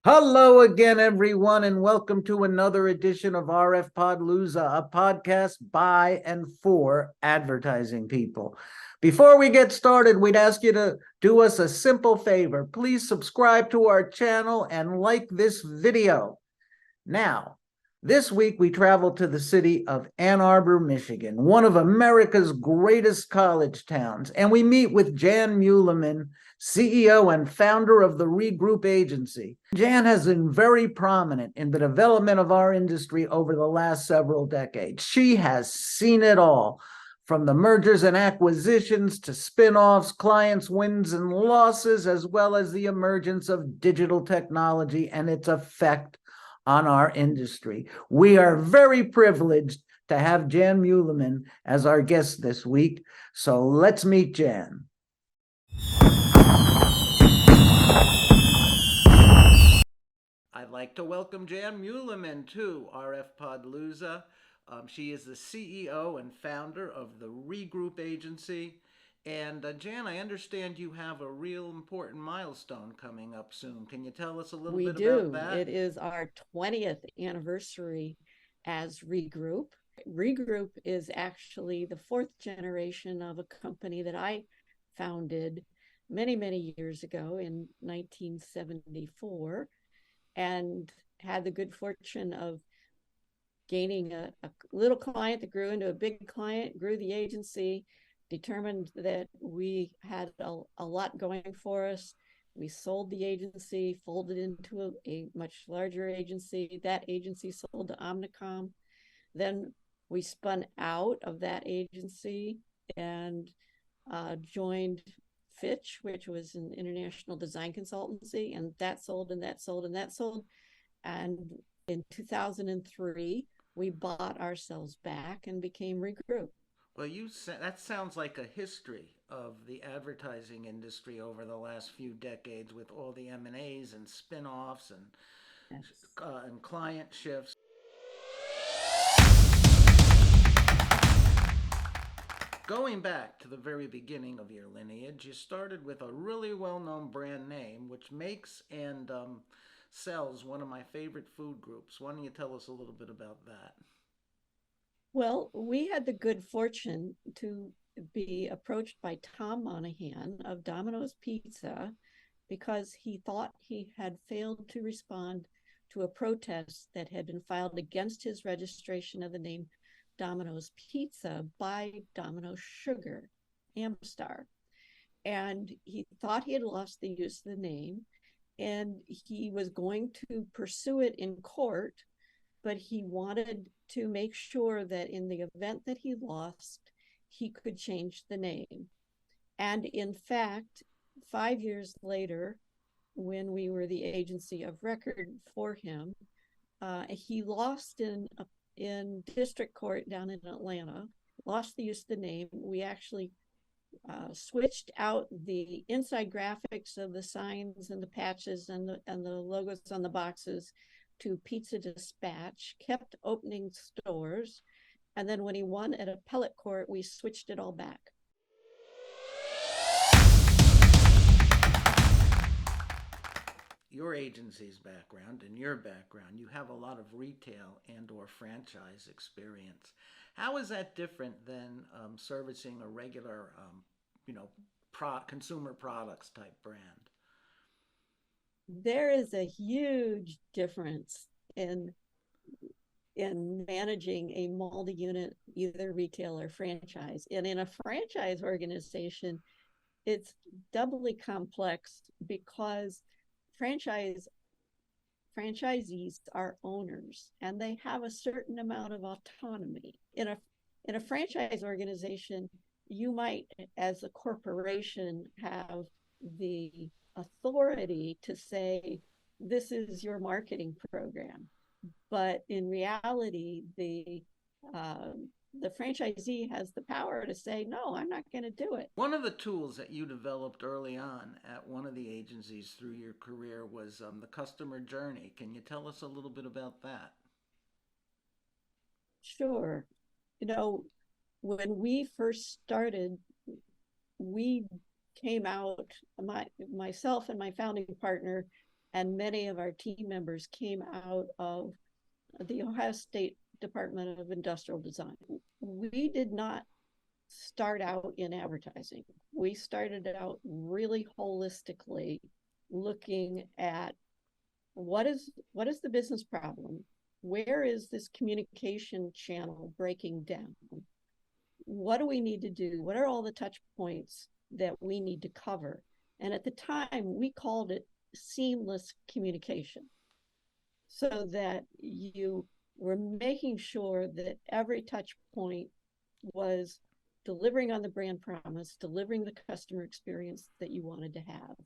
Hello again, everyone, and welcome to another edition of RF Podlooza, a podcast by and for advertising people. Before we get started, we'd ask you to do us a simple favor. Please subscribe to our channel and like this video. Now, this week we travel to the city of Ann Arbor, Michigan, one of America's greatest college towns, and we meet with Jan Muleman, CEO and founder of the Regroup Agency. Jan has been very prominent in the development of our industry over the last several decades. She has seen it all, from the mergers and acquisitions to spin-offs, clients' wins and losses, as well as the emergence of digital technology and its effect on our industry. We are very privileged to have Jan Muleman as our guest this week. So let's meet Jan. I'd like to welcome Jan Muleman to RF Podlooza. She is the CEO and founder of the Regroup Agency. And Jan, I understand you have a real important milestone coming up soon. Can you tell us a little We bit about do. that? It is our 20th anniversary as Regroup. Regroup is actually the fourth generation of a company that I founded many, many years ago in 1974 and had the good fortune of gaining a little client that grew into a big client, grew the agency, determined that we had a lot going for us. We sold the agency, folded into a much larger agency. That agency sold to Omnicom. Then we spun out of that agency and joined Fitch, which was an international design consultancy, and that sold and that sold and that sold. And in 2003, we bought ourselves back and became Regroup. Well, that sounds like a history of the advertising industry over the last few decades, with all the M&As and spin-offs Yes. and client shifts. Going back to the very beginning of your lineage, you started with a really well-known brand name, which makes and sells one of my favorite food groups. Why don't you tell us a little bit about that? Well, we had the good fortune to be approached by Tom Monahan of Domino's Pizza because he thought he had failed to respond to a protest that had been filed against his registration of the name Domino's Pizza by Domino's Sugar, Amstar. And he thought he had lost the use of the name, and he was going to pursue it in court, but he wanted to make sure that in the event that he lost, he could change the name. And in fact, 5 years later, when we were the agency of record for him, he lost in district court down in Atlanta, lost the use of the name. We actually switched out the inside graphics of the signs and the patches and the logos on the boxes to Pizza Dispatch, kept opening stores, and then when he won at appellate court, we switched it all back. Your agency's background and your background, you have a lot of retail and or franchise experience. How is that different than servicing a regular, consumer products type brand? There is a huge difference in managing a multi-unit, either retail or franchise. And in a franchise organization, it's doubly complex because franchisees are owners and they have a certain amount of autonomy. In a franchise organization, you might, as a corporation, have the authority to say, this is your marketing program. But in reality, the franchisee has the power to say, no, I'm not going to do it. One of the tools that you developed early on at one of the agencies through your career was the customer journey. Can you tell us a little bit about that? Sure. You know, when we first started, we came out, myself and my founding partner and many of our team members came out of the Ohio State Department of Industrial Design. We did not start out in advertising. We started out really holistically looking at what is the business problem? Where is this communication channel breaking down? What do we need to do? What are all the touch points that we need to cover? And at the time, we called it seamless communication, so that you were making sure that every touch point was delivering on the brand promise, delivering the customer experience that you wanted to have.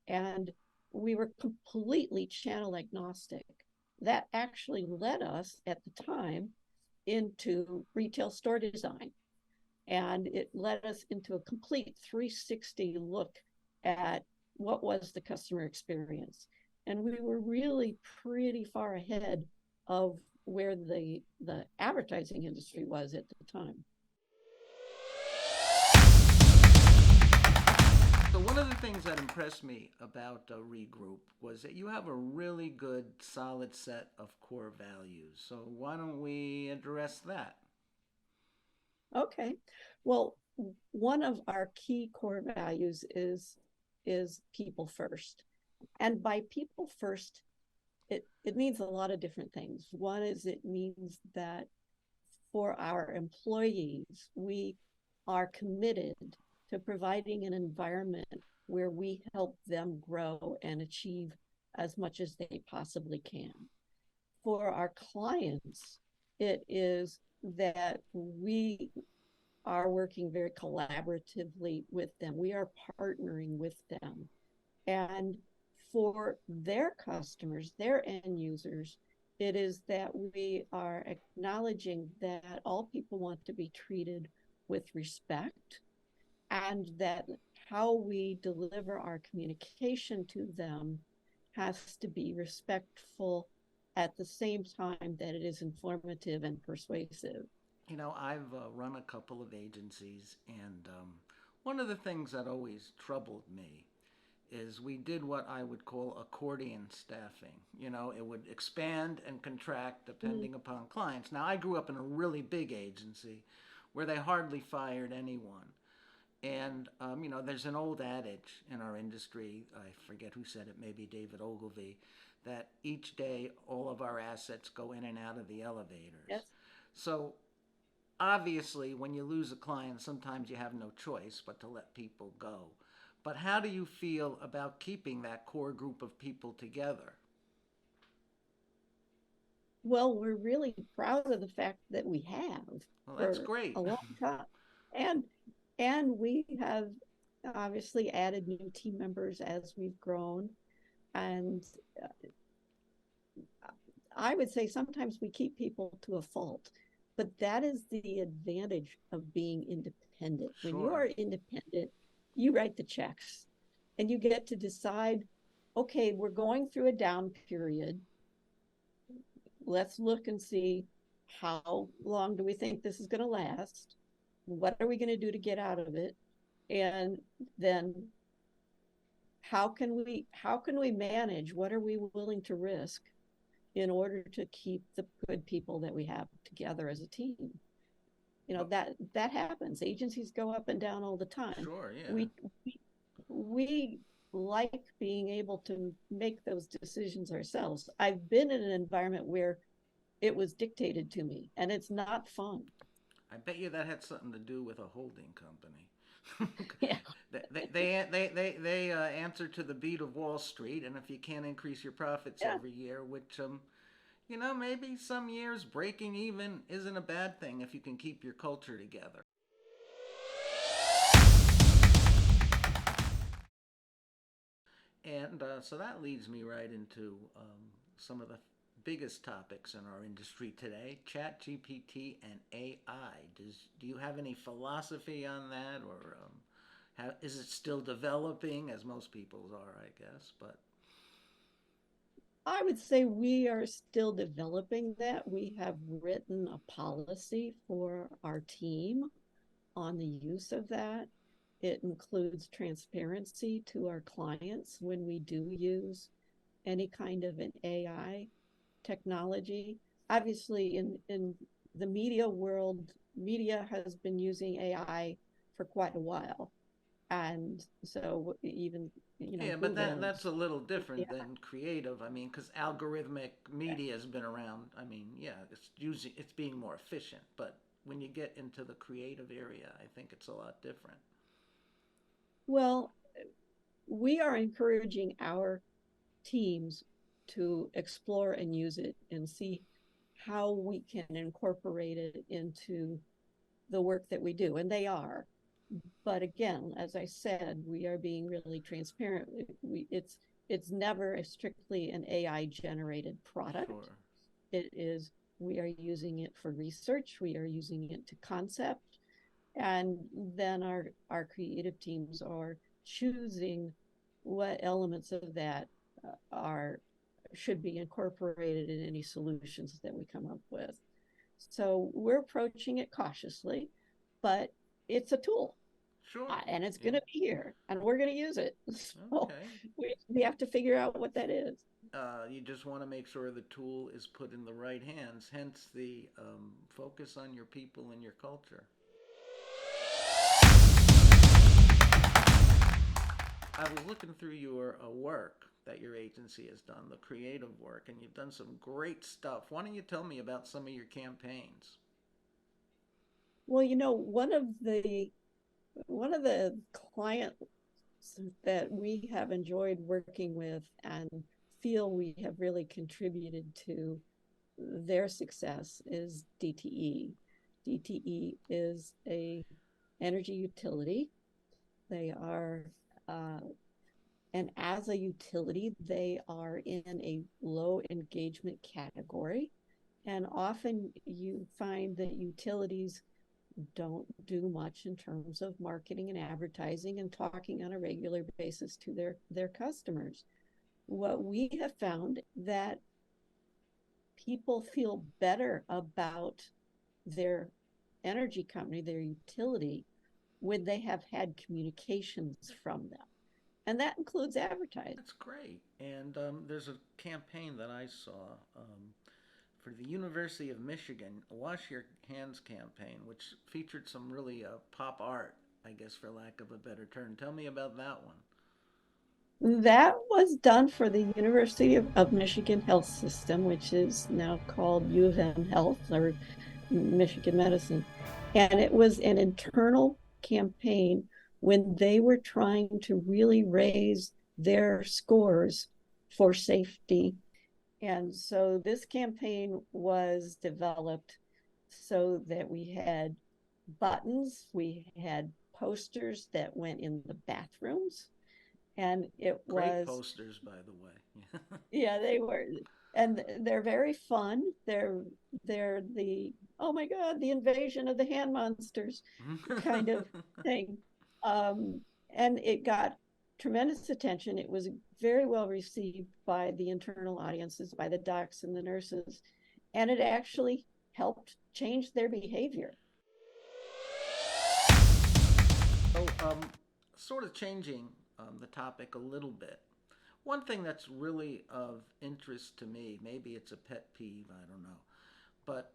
And we were completely channel agnostic. That actually led us at the time into retail store design. And it led us into a complete 360 look at what was the customer experience. And we were really pretty far ahead of where the advertising industry was at the time. So one of the things that impressed me about Regroup was that you have a really good, solid set of core values. So why don't we address that? Okay. Well, one of our key core values is people first. And by people first, it means a lot of different things. One is it means that for our employees, we are committed to providing an environment where we help them grow and achieve as much as they possibly can. For our clients, it is that we are working very collaboratively with them. We are partnering with them. And for their customers, their end users, it is that we are acknowledging that all people want to be treated with respect, and that how we deliver our communication to them has to be respectful at the same time that it is informative and persuasive. You know, I've run a couple of agencies, and one of the things that always troubled me is we did what I would call accordion staffing. You know, it would expand and contract depending upon clients. Now, I grew up in a really big agency where they hardly fired anyone. And, you know, there's an old adage in our industry, I forget who said it, maybe David Ogilvy, that each day all of our assets go in and out of the elevators. Yes. So obviously, when you lose a client, sometimes you have no choice but to let people go. But how do you feel about keeping that core group of people together? Well, we're really proud of the fact that we have Well, that's for great. a long time. And we have obviously added new team members as we've grown. And I would say sometimes we keep people to a fault, but that is the advantage of being independent. When you Sure. are independent, you write the checks and you get to decide, okay, we're going through a down period. Let's look and see how long do we think this is going to last? What are we going to do to get out of it? And then how can we manage? What are we willing to risk in order to keep the good people that we have together as a team? You know, that happens. Agencies go up and down all the time. Sure, yeah. We like being able to make those decisions ourselves. I've been in an environment where it was dictated to me, and it's not fun. I bet you that had something to do with a holding company. Yeah. They answer to the beat of Wall Street, and if you can't increase your profits Yeah. every year, which you know, maybe some years breaking even isn't a bad thing if you can keep your culture together. And so that leads me right into some of the biggest topics in our industry today: Chat GPT and AI. Do you have any philosophy on that, or is it still developing, as most people's are, I guess? But I would say we are still developing that. We have written a policy for our team on the use of that. It includes transparency to our clients when we do use any kind of an AI technology. Obviously, in the media world, media has been using AI for quite a while. And so even, Yeah, but Google that's a little different yeah. than creative. I mean, because algorithmic media has been around. I mean, yeah, it's being more efficient. But when you get into the creative area, I think it's a lot different. Well, we are encouraging our teams to explore and use it and see how we can incorporate it into the work that we do. And they are. But again, as I said, we are being really transparent. It's never a strictly an AI generated product. Sure. It is, we are using it for research, we are using it to concept, and then our creative teams are choosing what elements of that are should be incorporated in any solutions that we come up with. So we're approaching it cautiously, but it's a tool, Sure. and it's Yeah. going to be here, and we're going to use it. So Okay. we have to figure out what that is. You just want to make sure the tool is put in the right hands, hence the focus on your people and your culture. I was looking through your work that your agency has done, the creative work, and you've done some great stuff. Why don't you tell me about some of your campaigns? Well, one of the clients that we have enjoyed working with and feel we have really contributed to their success is DTE. DTE is a energy utility. They are, uh, and as a utility, they are in a low engagement category. And often you find that utilities don't do much in terms of marketing and advertising and talking on a regular basis to their customers. What we have found that people feel better about their energy company, their utility, when they have had communications from them. And that includes advertising. That's great. And there's a campaign that I saw for the University of Michigan, a Wash Your Hands campaign, which featured some really pop art, I guess, for lack of a better term. Tell me about that one. That was done for the University of Michigan Health System, which is now called U of M Health or Michigan Medicine. And it was an internal campaign when they were trying to really raise their scores for safety. And so this campaign was developed so that we had buttons, we had posters that went in the bathrooms, and it Great was, posters, by the way. yeah, they were, and they're very fun. They're the, oh my god, the invasion of the hand monsters kind of thing. um and it got tremendous attention. It was very well received by the internal audiences, by the docs and the nurses, and it actually helped change their behavior. So, sort of changing the topic a little bit. One thing that's really of interest to me, maybe it's a pet peeve, I don't know, but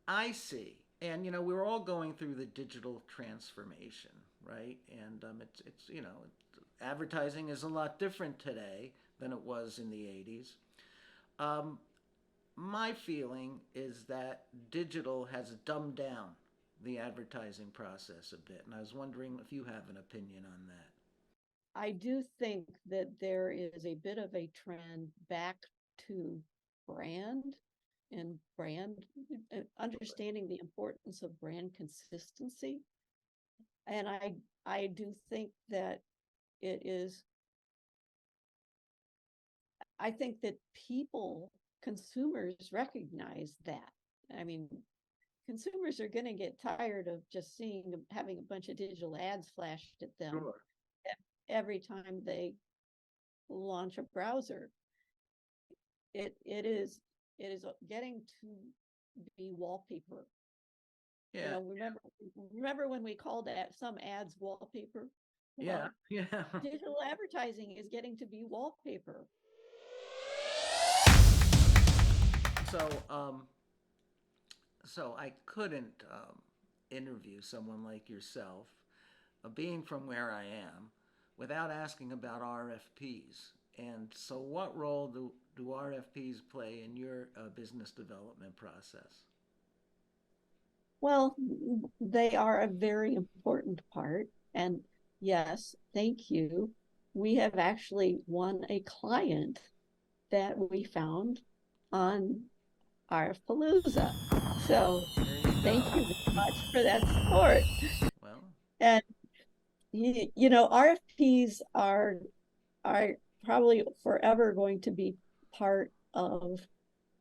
I see, and we're all going through the digital transformation, right? And advertising is a lot different today than it was in the '80s. Um, my feeling is that digital has dumbed down the advertising process a bit, and I was wondering if you have an opinion on that. I do think that there is a bit of a trend back to brand and brand understanding the importance of brand consistency. And I do think that it is, I think that people, consumers recognize that. I mean, consumers are going to get tired of just having a bunch of digital ads flashed at them Sure. every time they launch a browser. It is getting to be wallpaper. Yeah, Remember when we called some ads wallpaper? Yeah, yeah. Digital advertising is getting to be wallpaper. So, so I couldn't interview someone like yourself, being from where I am, without asking about RFPs. And so, what role do RFPs play in your business development process? Well, they are a very important part. And yes, thank you. We have actually won a client that we found on RFPalooza. So There you thank go. you very much for that support. Well, And RFPs are probably forever going to be part of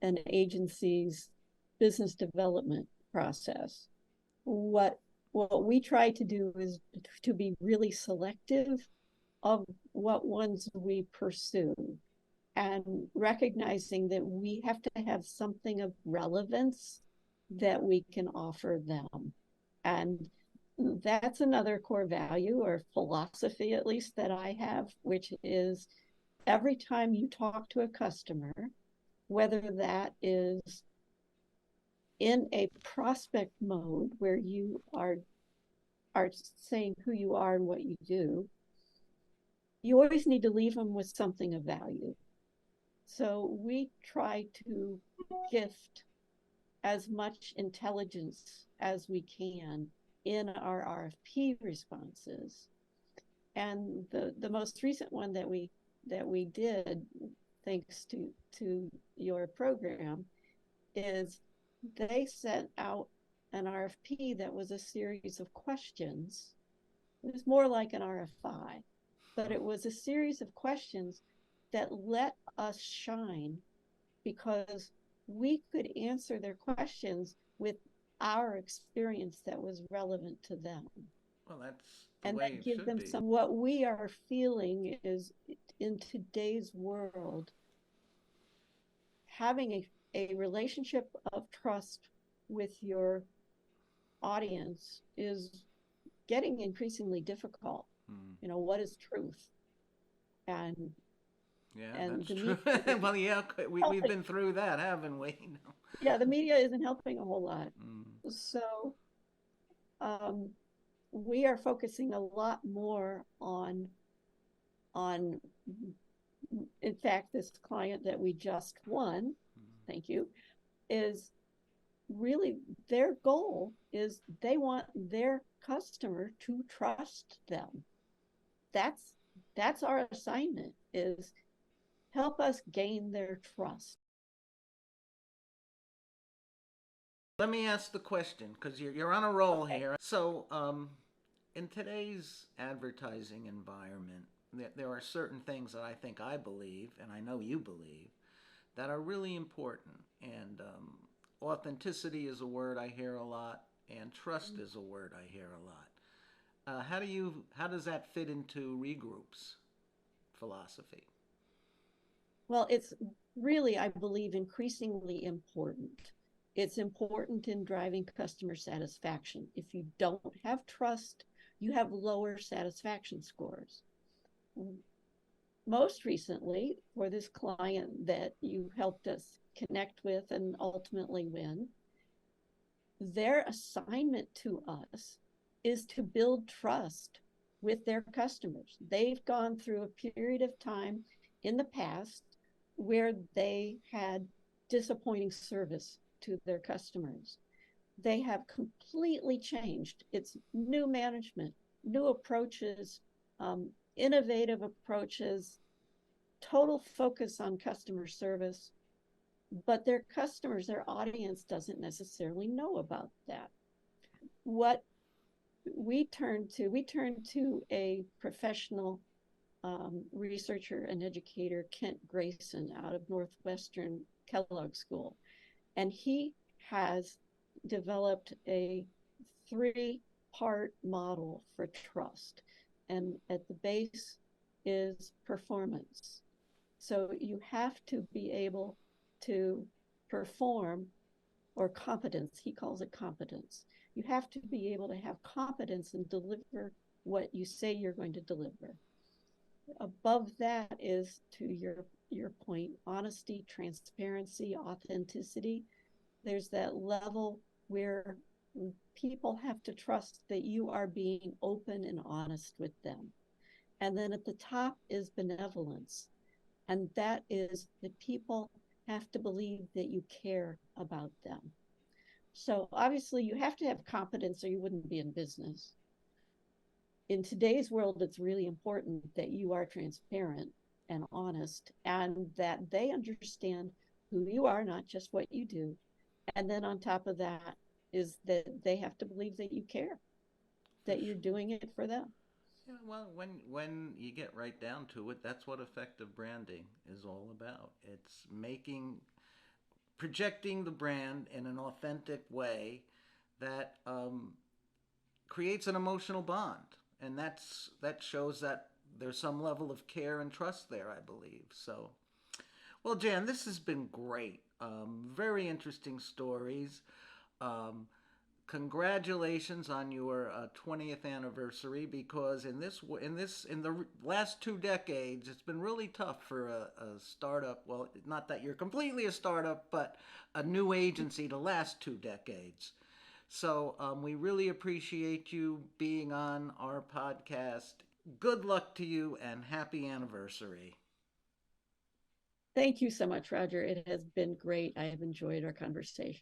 an agency's business development process. What we try to do is to be really selective of what ones we pursue, and recognizing that we have to have something of relevance that we can offer them. And that's another core value or philosophy, at least, that I have, which is every time you talk to a customer, whether that is in a prospect mode where you are saying who you are and what you do, you always need to leave them with something of value. So we try to gift as much intelligence as we can in our RFP responses. And the most recent one that we did, thanks to your program, is they sent out an RFP that was a series of questions. It was more like an RFI, but it was a series of questions that let us shine because we could answer their questions with our experience that was relevant to them. well, that's the And way then it give should them be. some, what we are feeling is in today's world, having a relationship of trust with your audience is getting increasingly difficult. Hmm. What is truth? And Yeah, and that's the true. media isn't Well, yeah, we've helping. been through that, haven't we? Yeah, the media isn't helping a whole lot. Mm. So um, we are focusing a lot more on in fact, this client that we just won, thank you, is really their goal is they want their customer to trust them. That's our assignment, is help us gain their trust. Let me ask the question because you're on a roll Okay. here. So, in today's advertising environment, there are certain things that I believe, and I know you believe, that are really important. And authenticity is a word I hear a lot, and trust is a word I hear a lot. How does that fit into Regroup's philosophy? Well, it's really, I believe, increasingly important. It's important in driving customer satisfaction. If you don't have trust, you have lower satisfaction scores. Most recently, for this client that you helped us connect with and ultimately win, their assignment to us is to build trust with their customers. They've gone through a period of time in the past where they had disappointing service to their customers. They have completely changed. It's new management, new approaches, innovative approaches, total focus on customer service, but their customers, their audience doesn't necessarily know about that. What we turned to a professional researcher and educator, Kent Grayson, out of Northwestern Kellogg School, and he has developed a three-part model for trust, and at the base is performance. So you have to be able to perform, or competence, he calls it competence. You have to be able to have competence and deliver what you say you're going to deliver. Above that is, to your point, honesty, transparency, authenticity. There's that level where people have to trust that you are being open and honest with them. And then at the top is benevolence. And that is that people have to believe that you care about them. So obviously, you have to have competence or you wouldn't be in business. In today's world, it's really important that you are transparent and honest and that they understand who you are, not just what you do. And then on top of that is that they have to believe that you care, that you're doing it for them. Yeah, well, when you get right down to it, that's what effective branding is all about. It's projecting the brand in an authentic way that creates an emotional bond, and that shows that there's some level of care and trust there, I believe. So, well, Jan, this has been great. Very interesting stories. Um, Congratulations on your 20th anniversary, because in the last 2 decades it's been really tough for a startup, well, not that you're completely a startup, but a new agency to last 2 decades. So we really appreciate you being on our podcast. Good luck to you and happy anniversary. Thank you so much, Roger. It has been great. I have enjoyed our conversation.